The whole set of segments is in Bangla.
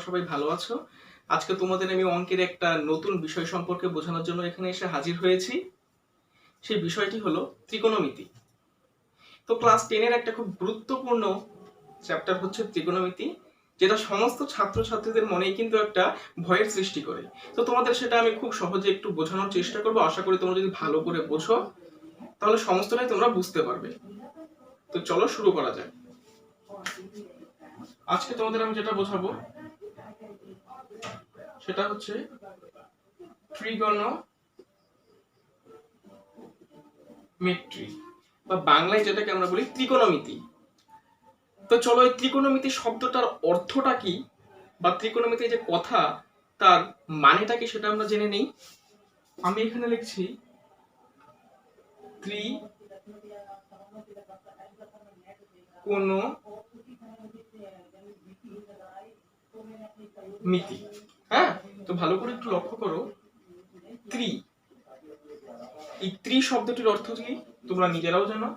সবাই ভালো আছো। আজকে তোমাদের আমি অঙ্কের একটা নতুন বিষয় সম্পর্কে বোঝানোর জন্য এখানে এসে হাজির হয়েছি। সেই বিষয়টি হলো ত্রিকোণমিতি। তো ক্লাস 10 এর একটা খুব গুরুত্বপূর্ণ চ্যাপ্টার হচ্ছে ত্রিকোণমিতি, যেটা সমস্ত ছাত্রছাত্রীদের মনেই কিন্তু একটা ভয়ের সৃষ্টি করে। তো তোমাদের সেটা আমি খুব সহজে একটু বোঝানোর চেষ্টা করবো। আশা করি তোমরা যদি ভালো করে বোঝো তাহলে সমস্তটাই তোমরা বুঝতে পারবে। তো চলো শুরু করা যাক। আজকে তোমাদের আমি যেটা বোঝাবো সেটা হচ্ছে ট্রিগোনোমেট্রি বা বাংলায় যেটাকে আমরা বলি ত্রিকোণমিতি। তো চলো এই ত্রিকোণমিতি শব্দটার অর্থটা কি বা ত্রিকোণমিতি যে কথা তার মানেটা কি সেটা আমরা জেনে নেই। আমি এখানে লিখছি ত্রিকোণমিতি। হ্যাঁ, তো ভালো করে একটু লক্ষ্য করো, ত্রি, এই ত্রি শব্দটির অর্থ কি তোমরা নিজেরাও জানো,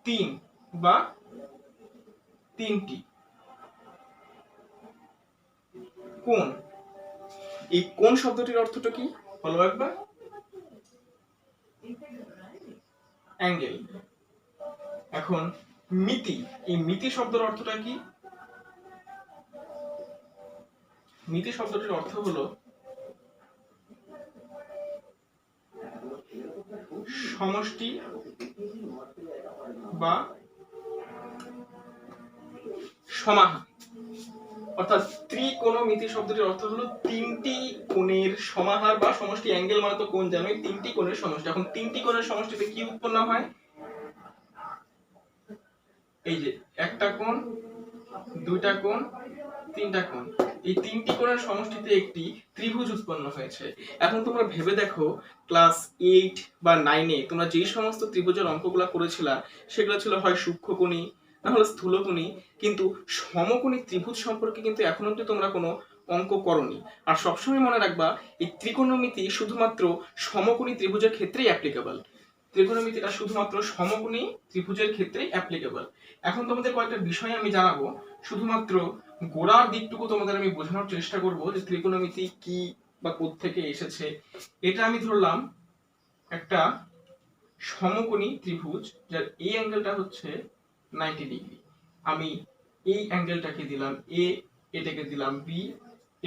তিন বা তিনটি। কোণ, এই কোণ শব্দটির অর্থটা কি বলো একবার? অ্যাঙ্গেল। এখন মিতি, এই মিতি শব্দের অর্থটা কি? মিতি শব্দটির অর্থ হলো সমষ্টি বা সমাহার। অর্থাৎ ত্রিকোণমিতি শব্দটির অর্থ হলো তিনটি কোণের সমাহার বা সমষ্টি। অ্যাঙ্গেল মানে তো কোণ জানোই, তিনটি কোণের সমষ্টি। এখন তিনটি কোণের সমষ্টিতে কি উৎপন্ন হয়? এই যে একটা কোণ, দুইটা কোণ, তিনটা কোণ, এই তিনটি কোণের সমষ্টিতে একটি ত্রিভুজ উৎপন্ন হয়েছে। এখন তোমরা ভেবে দেখো, ক্লাস 8 বা 9 এ তোমরা যেই সমস্ত ত্রিভুজের অঙ্কগুলো করেছিলা সেগুলো ছিল হয় সূক্ষ্মকোণী না হলে স্থূলকোণী, কিন্তু সমকোণী ত্রিভুজ সম্পর্কে কিন্তু এখনো অবধি তোমরা কোনো অঙ্ক করনি। আর সবসময় মনে রাখবা, এই ত্রিকোণমিতি শুধুমাত্র সমকোণী ত্রিভুজের ক্ষেত্রেই অ্যাপ্লিকেবল। ত্রিকোণমিতিটা শুধুমাত্র সমকোণী ত্রিভুজের ক্ষেত্রেই অ্যাপ্লিকেবল। এখন তোমাদের কয়েকটা বিষয় আমি জানাবো, শুধুমাত্র গোড়ার দিকটুকু তোমাদের আমি বোঝানোর চেষ্টা করব যে ত্রিকোণমিতি কি বা কোত্থেকে এসেছে। এটা আমি ধরলাম একটা সমকোণী ত্রিভুজ, যার এই অ্যাঙ্গেলটা হচ্ছে 90 ডিগ্রি। আমি এই অ্যাঙ্গেলটাকে দিলাম এ, এটাকে দিলাম বি,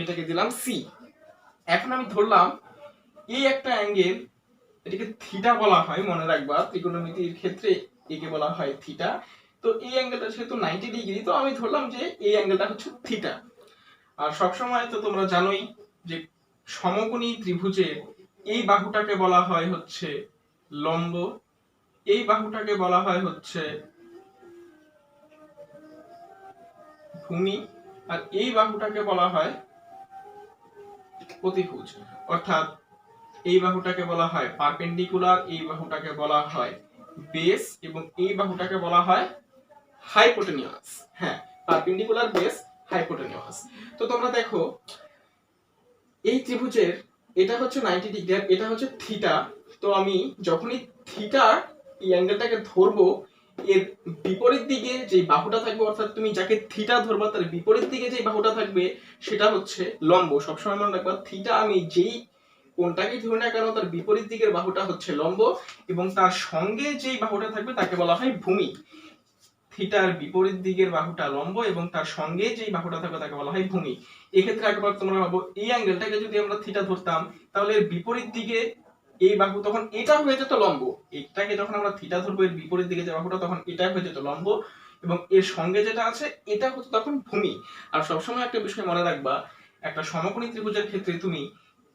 এটাকে দিলাম সি। এখন আমি ধরলাম এই একটা অ্যাঙ্গেল, এটাকে থিটা বলা হয়, মনে রাখবা ত্রিকোণমিতির ক্ষেত্রে একে বলা হয় থিটা। তো এই অ্যাঙ্গেলটা যেহেতু 90 ডিগ্রি, তো আমি ধরলাম যে এই অ্যাঙ্গেলটা হচ্ছে থিটা। আর সবসময় তো তোমরা জানোই যে সমকোণী ত্রিভুজের এই বাহুটাকে বলা হয় হচ্ছে লম্ব, এই বাহুটাকে বলা হয় হচ্ছে ভূমি, আর এই বাহুটাকে বলা হয় অতিভুজ। অর্থাৎ এই বাহুটাকে বলা হয় পারপেন্ডিকুলার, এই বাহুটাকে বলা হয় বেস, এবং এই বাহুটাকে বলা হয় হাইপোটেনিয়াস। হ্যাঁ, পারপেন্ডিকুলার, বেস, হাইপোটেনিয়াস। তো তোমরা দেখো এই ত্রিভুজের এটা হচ্ছে 90 ডিগ্রি আর এটা হচ্ছে থিটা। তো আমি যখনই থিটা এই অ্যাঙ্গেলটাকে ধরবো, এর বিপরীত দিকে যে বাহুটা থাকবে, অর্থাৎ তুমি যাকে থিটা ধরবা তার বিপরীত দিকে যে বাহুটা থাকবে সেটা হচ্ছে লম্ব। সবসময় মনে রাখবা, থিটা আমি যেই কোনটাকে ধরে না কেন তার বিপরীত দিকের বাহুটা হচ্ছে লম্ব, এবং তার সঙ্গে যেই বাহুটা থাকবে তাকে বলা হয় ভূমি। থিটার বিপরীত দিকের বাহুটা লম্ব এবং তার সঙ্গে যেই বাহুটা থাকবে তাকে বলা হয় ভূমি। এক্ষেত্রে একবার তোমরা ভাবো, এই অ্যাঙ্গেলটাকে যদি আমরা থিটা ধরতাম তাহলে এর বিপরীত দিকে এই বাহু, তখন এটা হয়ে যেত লম্ব। এটাকে যখন আমরা থিটা ধরবো, এর বিপরীত দিকে যে বাহুটা, তখন এটা হয়ে যেত লম্ব, এবং এর সঙ্গে যেটা আছে এটা হতো তখন ভূমি। আর সবসময় একটা বিষয় মনে রাখবা, একটা সমকোণী ত্রিভুজের ক্ষেত্রে তুমি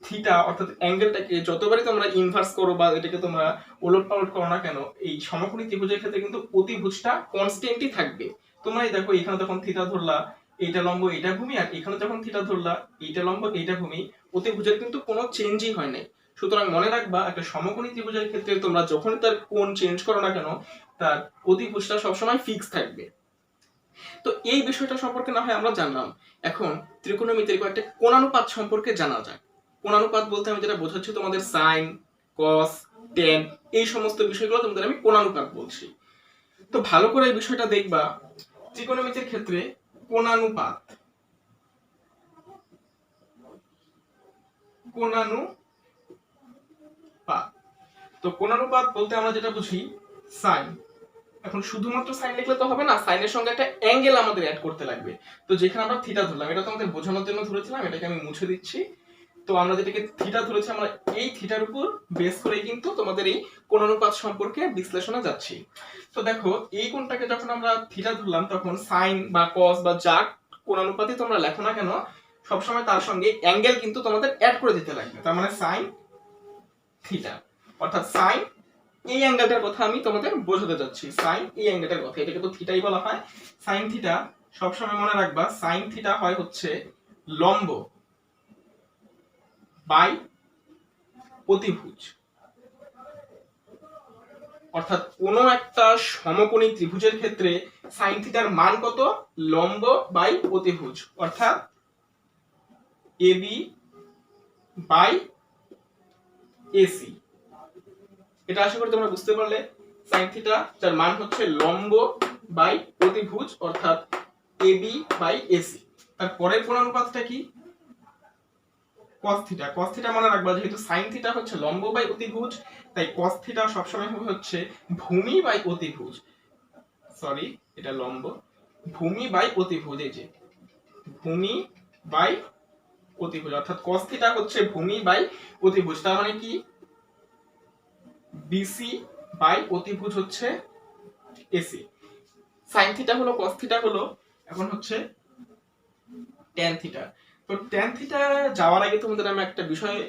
থিটা অর্থাৎ অ্যাঙ্গেলটাকে যতবারই তোমরা ইনভার্স করো বা এটাকে তোমরা ওলট পালট করো না কেন, এই সমকোণী ত্রিভুজের ক্ষেত্রে কিন্তু অতিভুজটা কনস্ট্যান্টই থাকবে। তোমরাই দেখো, এখানে যখন থিটা ধরলা এইটা লম্ব এইটা ভূমি, আর এখানে যখন থিটা ধরলা এইটা লম্ব এইটা ভূমি, অতিভুজের কিন্তু কোনো চেঞ্জই হয় নাই। সুতরাং মনে রাখবা, একটা সমকোণী ত্রিভুজের ক্ষেত্রে তোমরা যখন তার কোণ চেঞ্জ করো না কেন, তার অতিভুজটা সবসময় ফিক্স থাকবে। তো এই বিষয়টা সম্পর্কে না হয় আমরা জানলাম। এখন ত্রিকোণমিতির কয়েকটা কোণানুপাত সম্পর্কে জানা যায়। কোণানুপাত বলতে আমি যেটা বোঝাচ্ছি, তোমাদের সাইন, কস, টেন, এই সমস্ত বিষয়গুলো তোমাদের আমি কোণানুপাত বলছি। তো ভালো করে এই বিষয়টা দেখবা, ত্রিকোণমিতির ক্ষেত্রে কোণানুপাত কোণানুপাত। তো কোণানুপাত বলতে আমরা যেটা বুঝি সাইন। এখন শুধুমাত্র সাইন লিখলে তো হবে না, সাইনের সঙ্গে একটা অ্যাঙ্গেল আমাদের অ্যাড করতে লাগবে। তো যেখানে আমরা থিটা ধরলাম, এটা তো আমাদের বোঝানোর জন্য ধরেছিলাম, এটাকে আমি মুছে দিচ্ছি। তো আমরা যেটাকে থিটা ধরেছি, আমরা এই থিটার উপর বেস করেই কিন্তু তোমাদের এই কোণানুপাত সম্পর্কে বিশ্লেষণে যাচ্ছি। তো দেখো, এই কোণটাকে যখন আমরা থিটা ধরলাম, তখন সাইন বা কস বা যা কোণানুপাতই তোমরা লেখো না কেন, সবসময় তার সঙ্গে অ্যাঙ্গেল কিন্তু তোমাদের অ্যাড করে দিতে লাগবে। তার মানে সাইন থিটা, অর্থাৎ সাইন এই অ্যাঙ্গেলটার কথা আমি তোমাদের বোঝাতে যাচ্ছি। সাইন এই অ্যাঙ্গেলটার কথা, এটাকে তো থিটাই বলা হয়। সাইন থিটা সবসময় মনে রাখবা, সাইন থিটা হয় হচ্ছে লম্ব বাই অতিভুজ। অর্থাৎ কোন একটা সমকোণী ত্রিভুজের ক্ষেত্রে সাইন থিটার মান কত? লম্ব বাই অতিভুজ, অর্থাৎ এবি বাই এসি। এটা আশা করি তোমরা বুঝতে পারলে। সাইন থিটা যার মান হচ্ছে লম্ব বাই অতিভুজ, অর্থাৎ এবি বাই এসি। তার পরের কোণানুপাতটা কি? cos theta. cos থিটা মনে রাখবা, যেহেতু sin থিটা হচ্ছে লম্ব বাই অতিভুজ, তাই cos থিটা সবসময় হবে হচ্ছে ভূমি বাই অতিভুজ। সরি, এটা লম্ব, ভূমি বাই অতিভুজ। এই যে ভূমি বাই অতিভুজ, অর্থাৎ cos থিটা হচ্ছে ভূমি বাই অতিভুজ। তার মানে কি? বিসি বাই অতিভুজ হচ্ছে এসি। sin থিটা হলো, cos থিটা হলো, এখন হচ্ছে tan থিটা। তো tan থিটা যাওয়ার আগে তোমাদের আমি একটা বিষয়,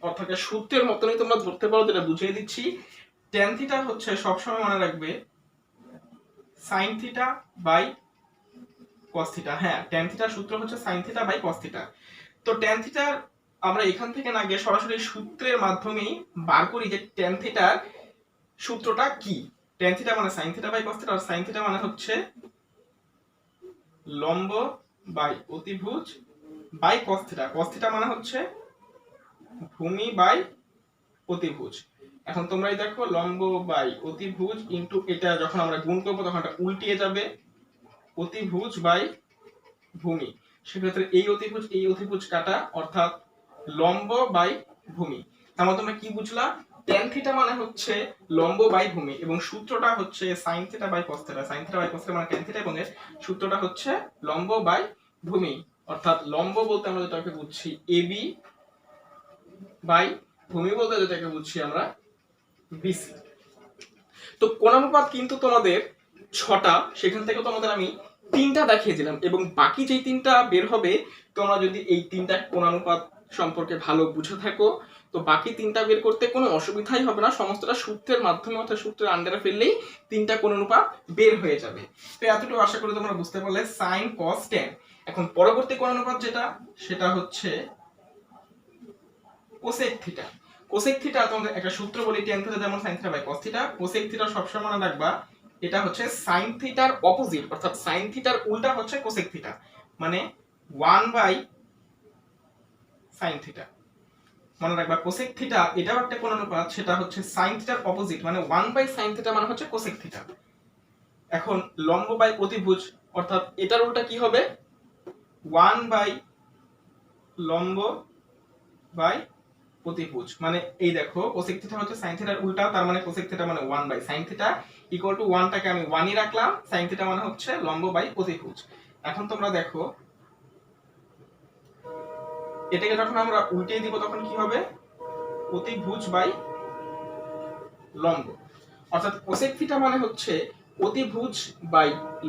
অর্থাৎ সূত্রের মতনই তোমরা ধরতে পারো, যেটা বুঝিয়ে দিচ্ছি। tan থিটা হচ্ছে সবসময় মনে রাখবে sin theta by cos theta. হ্যাঁ, tan থিটার সূত্র হচ্ছে sin theta by cos theta. তো tan থিটা আমরা এখান থেকে না গিয়ে সরাসরি সূত্রের মাধ্যমেই বার করি যে tan থিটার সূত্রটা কি। tan থিটা মানে sin theta by cos theta, আর sin থিটা মানে হচ্ছে লম্ব বাই অতিভুজ by cos theta. cos theta মানে হচ্ছে ভূমি বাই অতিভুজ। এখন তোমরাই দেখো, লম্ব বাই অতিভুজ ইনটু এটা যখন আমরা গুণ করব তখন এটা উল্টিয়ে যাবে, অতিভুজ বাই ভূমি। সেক্ষেত্রে এই অতিভুজ কাটা, অর্থাৎ লম্ব বাই ভূমি। তার মানে তোমরা কি বুঝলা? tan থিটা মানে হচ্ছে লম্ব বাই ভূমি, এবং সূত্রটা হচ্ছে sin theta by cos theta. sin theta by cos theta মানে tan থিটা, এবং এর সূত্রটা হচ্ছে লম্ব বাই ভূমি। অর্থাৎ লম্ব বলতে আমরা যেটাকে বুঝছি AB বাই ভূমি বলতে যেটাকে বুঝছি আমরা BC। তো কোণানুপাত কিন্তু তোমাদের 6টা, সেখান থেকে তোমাদের আমি 3টা দেখিয়ে দিলাম, এবং বাকি যেই 3টা বের হবে, তোমরা যদি এই 3টা কোণানুপাত সম্পর্কে ভালো বুঝে থাকো, তো বাকি 3টা বের করতে কোনো অসুবিধাই হবে না। সমস্তটা সূত্রের মাধ্যমে, অর্থাৎ সূত্রের আন্ডারে ফেললেই 3টা কোণানুপাত বের হয়ে যাবে। তো এতটুকু আশা করি তোমরা বুঝতে পারলে sin cos tan। এখন পরবর্তী কোণানুপাত যেটা, সেটা হচ্ছে cosec থিটা। cosec থিটা তোমাদের একটা সূত্র বলি, tan থিটা যেমন sin theta by cos theta, cosec theta সবসময় মনে রাখবা এটা হচ্ছে sin থিটার অপোজিট, অর্থাৎ sin থিটার উল্টা হচ্ছে cosec থিটা, মানে 1 বাই sin থিটা। মনে রাখবা cosec থিটা এটাও একটা কোণানুপাত, সেটা হচ্ছে sin থিটার অপোজিট, মানে 1 বাই sin থিটা মানে হচ্ছে cosec থিটা। এখন লম্ব বাই অতিভুজ, অর্থাৎ এটার উল্টা কি হবে? 1 বাই লম্ব বাই অতিভুজ। মানে এই দেখো, cosec থিটা হচ্ছে sin থিটার উল্টা, তার মানে cosec থিটা মানে 1 by sin theta equal to 1 টাকে আমি 1ই রাখলাম, sin থিটা মানে হচ্ছে লম্ব বাই অতিভুজ। এখন তোমরা দেখো, এটাকে যখন আমরা উল্টিয়ে দিব তখন কি হবে? অতিভুজ বাই লম্ব। অর্থাৎ cosec থিটা মানে হচ্ছে অতিভুজ বাই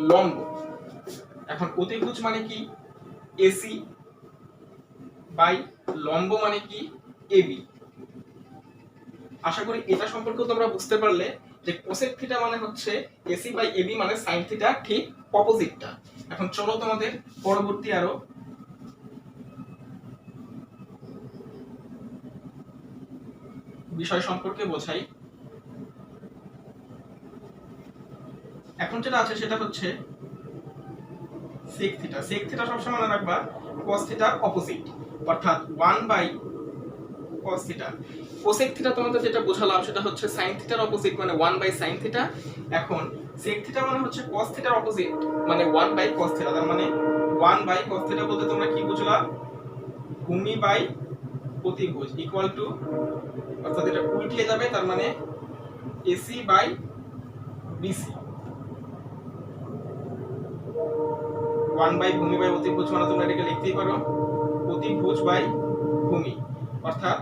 লম্ব। এখন অতিভুজ মানে কি? AC বাই লম্ব মানে কি? AB। আশা করি এটা সম্পর্কে তোমরা বুঝতে পারলে যে cosec থিটা মানে হচ্ছে AC বাই AB, মানে sin থিটা ঠিক অপোজিটটা। এখন চলো তোমাদের পরবর্তী আরো বিষয় সম্পর্কে বোঝাই। এখন যেটা আছে সেটা হচ্ছে sec থিটা। sec থিটা সবসময় মনে রাখবা cos থিটার অপোজিট, অর্থাৎ 1 by cos theta. cosec theta তোমাদের যেটা বোঝালাম সেটা হচ্ছে sin থিটার অপোজিট, মানে 1 বাই sin থিটা। এখন sec থিটা মানে হচ্ছে cos থিটার অপোজিট, মানে 1 বাই cos থিটা। তার মানে 1 বাই cos থিটা বলতে তোমরা কি বুঝলা? ভূমি বাই অতিভুজ ইকুয়াল টু, অর্থাৎ এটা উল্টিয়ে যাবে, তার মানে এসি বাই বিসি। 1 বাই ভূমি বাই অতিভুজ মানে তোমরা এটাকে লিখতেই পারো অতিভুজ বাই ভূমি, অর্থাৎ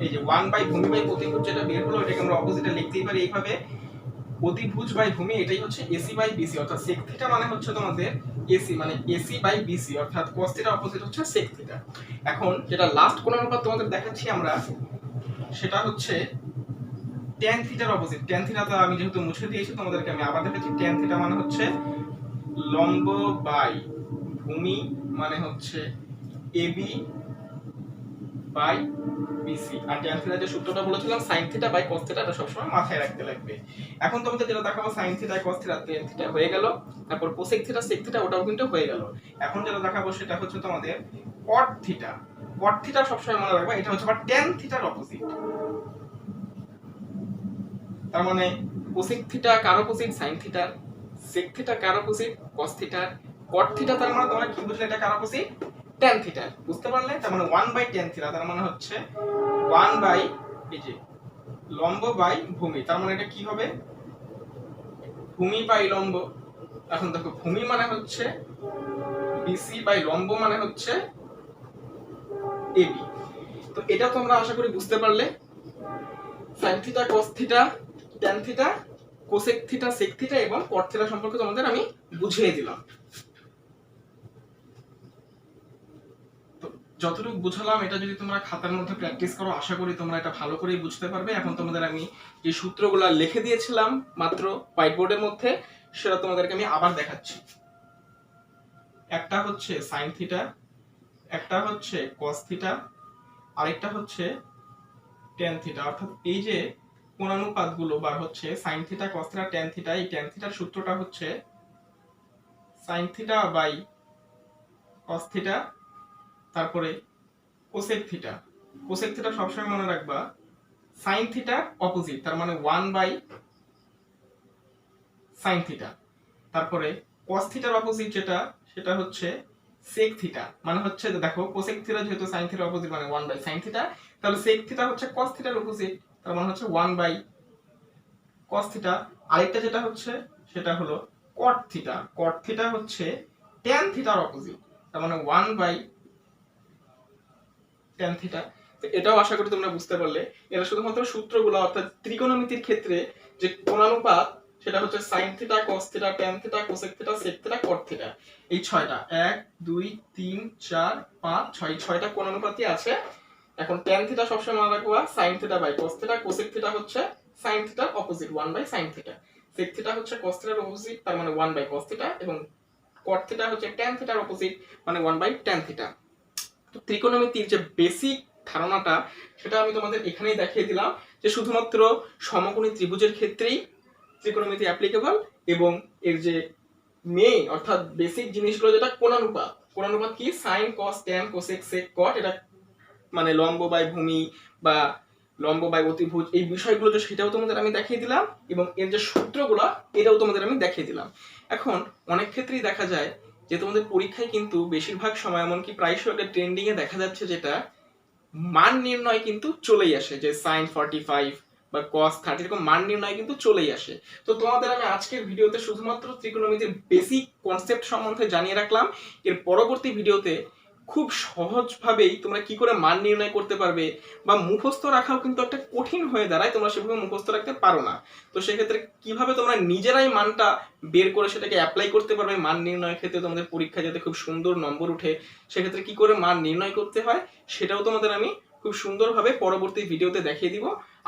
এই যে 1 বাই ভূমি বাই অতিভুজ যেটা বের হলো এটাকে আমরা অপোজিটে লিখতেই পারি এইভাবে, অতিভুজ বাই ভূমি এটাই হচ্ছে এসি বাই বিসি, অর্থাৎ sec থিটা মানে হচ্ছে তোমাদের এসি, মানে এসি বাই বিসি, অর্থাৎ cos থিটা অপোজিট হচ্ছে sec থিটা। এখন যেটা লাস্ট কোণ অনুপাত তোমাদের দেখাচ্ছি আমরা, সেটা হচ্ছে tan থিটার অপোজিট। tan থিটা তো আমি যেহেতু মুছে দিয়েছি তোমাদেরকে আমি আবার দেখাচ্ছি। tan থিটা মানে হচ্ছে লম্ব বাই ভূমি মানে হচ্ছে এবি বাই বিসি, আর tan থিটা যে সূত্রটা বলেছিলাম sin theta by cos theta, এটা সবসময় মাথায় রাখতে লাগবে। এখন তোমাদের যেটা দেখাবো sin theta cos theta tan theta হয়ে গেল, তারপর cosec থিটা sec থিটা ওটাও কিন্তু হয়ে গেল। এখন যেটা দেখাবো সেটা হচ্ছে তোমাদের cot থিটা। cot থিটা সবসময় মনে রাখবা, এটা হচ্ছে আবার tan থিটার অপোজিট। তার মানে cosec থিটা কার অপোজিট? sin থিটার। sec থিটা কার অপোজিট? cos থিটার। cot থিটা তার মানে তোমরা কি বুঝলে এটা কার অপোজিট? tan theta. বুঝতে পারলে? তার মানে 1 বাই tan থিটা, তার মানে হচ্ছে 1 বাই এই যে লম্ব বাই ভূমি, তার মানে এটা কি হবে? ভূমি বাই লম্ব। এখন দেখো ভূমি মানে হচ্ছে বিসি বাই লম্ব মানে হচ্ছে এবি। তো এটা তোমরা আশা করি বুঝতে পারলে। sin theta cos theta tan theta cosec theta sec theta এবং cot থিটা সম্পর্কে তোমাদের আমি বুঝিয়ে দিলাম। তো যতটুকু বুঝালাম এটা যদি তোমরা খাতার মধ্যে প্র্যাকটিস করো আশা করি তোমরা এটা ভালো করেই বুঝতে পারবে। এখন তোমাদের আমি যে সূত্রগুলো লিখে দিয়েছিলাম মাত্র হোয়াইট বোর্ডের মধ্যে সেটা তোমাদেরকে আমি আবার দেখাচ্ছি। একটা হচ্ছে sin থিটা, একটা হচ্ছে cos থিটা, আরেকটা হচ্ছে tan থিটা। অর্থাৎ এই যে কোণানুপাতগুলো বা হচ্ছে sin theta cos theta tan theta, এই tan থিটার সূত্রটা হচ্ছে sin theta by cos theta, তারপরে cosec থিটা। cosec থিটা সবসময় মনে রাখবা sin থিটার অপোজিট, তার মানে 1 বাই sin থিটা। তারপরে cos থিটার অপোজিট যেটা সেটা হচ্ছে sec থিটা, মানে হচ্ছে দেখো cosec থিটা যেহেতু sin থিটার অপোজিট মানে 1 বাই sin থিটা, তাহলে sec থিটা হচ্ছে cos থিটার অপোজিট, তার মানে হচ্ছে 1 বাই cos থিটা। আরেকটা যেটা হচ্ছে সেটা হলো cot থিটা। cot থিটা হচ্ছে tan থিটার অপোজিট, তার মানে 1 বাই tan থিটা। তো এটাও আশা করি তোমরা বুঝতে পারলে। এটা শুধুমাত্র সূত্রগুলো, অর্থাৎ ত্রিকোণমিতির ক্ষেত্রে যে কোণানুপাত সেটা হচ্ছে sin theta cos theta tan theta cosec theta sec theta cot theta, এই ছয়টা 1 2 3 4 5 6 ছয়টা কোণানুপাতই আছে। এখন tan থিটা সবসময় মনে রাখবা sin theta by cos theta, cosec theta হচ্ছে sin থিটার opposite 1 by sin theta, sec theta হচ্ছে cos থিটার অপোজিট তার মানে 1 বাই cos থিটা, এবং cot থিটা হচ্ছে tan থিটার অপোজিট মানে 1 বাই tan থিটা। তো ত্রিকোণমিতির যে বেসিক ধারণাটা সেটা আমি তোমাদের এখানেই দেখিয়ে দিলাম, যে শুধুমাত্র সমকোণী ত্রিভুজের ক্ষেত্রেই ত্রিকোণমিতি অ্যাপ্লিকেবল, এবং এর যে মেইন অর্থাৎ বেসিক জিনিসগুলো যেটা কোণানুপাত, কোণানুপাত কি sin cos tan cosec sec cot, এটা মানে লম্ব বাই ভূমি বা লম্ব বাই অতিভুজ, এই বিষয়গুলো যে সেটাও তোমাদের আমি দেখিয়ে দিলাম, এবং এর যে সূত্রগুলো এটাও তোমাদের আমি দেখিয়ে দিলাম। এখন অনেক ক্ষেত্রেই দেখা যায় যে তোমাদের পরীক্ষায় কিন্তু বেশিরভাগ সময় এমনকি প্রায়শই একটা ট্রেন্ডিং এ দেখা যাচ্ছে যেটা মান নির্ণয় কিন্তু চলেই আসে, যে sin 45 বা cos 30 এরকম মান নির্ণয় কিন্তু চলেই আসে। তো তোমাদের আমি আজকের ভিডিওতে শুধুমাত্র ত্রিকোণমিতির বেসিক কনসেপ্ট সম্বন্ধে জানিয়ে রাখলাম। এর পরবর্তী ভিডিওতে খুব সহজভাবেই তোমরা কি করে মান নির্ণয় করতে পারবে, বা মুখস্থ রাখাও কিন্তু একটা কঠিন হয়ে দাঁড়ায়, তোমরা সেভাবে মুখস্থ রাখতে পারো না। তো সেক্ষেত্রে কিভাবে তোমরা নিজেরাই মানটা বের করে সেটাকে অ্যাপ্লাই করতে পারবে মান নির্ণয়ের ক্ষেত্রে, তোমাদের পরীক্ষায় যাতে খুব সুন্দর নম্বর উঠে, সেক্ষেত্রে কি করে মান নির্ণয় করতে হয় সেটাও তোমাদের আমি খুব সুন্দরভাবে পরবর্তী ভিডিওতে দেখিয়ে দিব।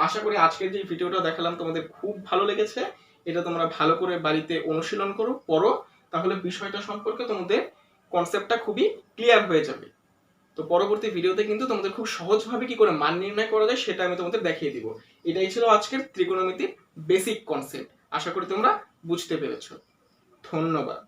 আশা করি আজকের যে ভিডিওটা দেখালাম তোমাদের খুব ভালো লেগেছে। এটা তোমরা ভালো করে বাড়িতে অনুশীলন করো, পড়ো, তাহলে বিষয়টা সম্পর্কে তোমাদের কনসেপ্টটা খুবই ক্লিয়ার হয়ে যাবে। তো পরবর্তী ভিডিওতে কিন্তু তোমাদের খুব সহজভাবে কি করে মান নির্ণয় করা যায় সেটা আমি তোমাদের দেখিয়ে দিব। এটাই ছিল আজকের ত্রিকোণমিতির বেসিক কনসেপ্ট। আশা করি তোমরা বুঝতে পেরেছো। ধন্যবাদ।